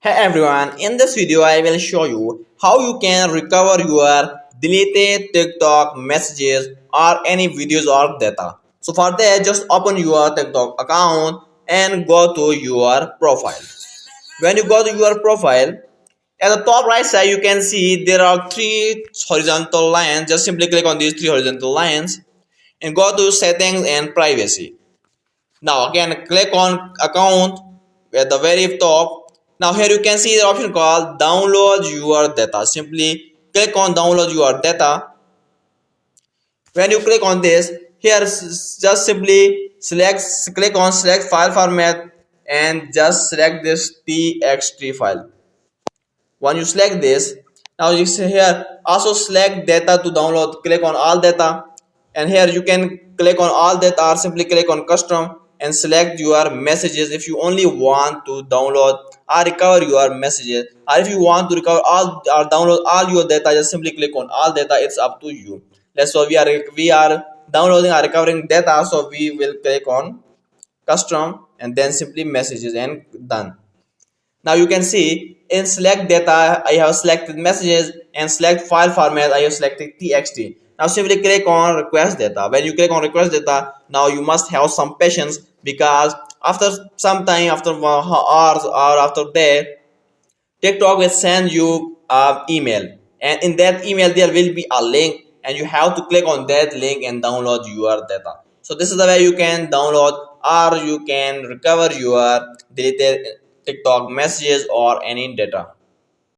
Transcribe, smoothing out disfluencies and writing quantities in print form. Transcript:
Hey everyone, in this video I will show you how you can recover your deleted TikTok messages or any videos or data. So for that, just open your TikTok account and go to your profile. When you go to your profile, at the top right side you can see there are three horizontal lines. Just simply click on these three horizontal lines and go to settings and privacy. Now again click on account at the very top. Now here you can see the option called download your data. Simply click on download your data. When you click on this, here just simply click on select file format and just select this txt file. When you select this, now you see here also select data to download. Click on all data, and here you can click on all data or simply click on custom and select your messages if you only want to download or recover your messages, or if you want to recover all or download all your data, just simply click on all data. It's up to you. Let's so we are downloading or recovering data, so we will click on custom and then simply messages and done. Now you can see in select data I have selected messages, and select file format I have selected txt. Now simply click on request data. When you click on request data, now you must have some patience, because after some time, after hours or after day, TikTok will send you an email, and in that email there will be a link, and you have to click on that link and download your data. So this is the way you can download or you can recover your deleted TikTok messages or any data.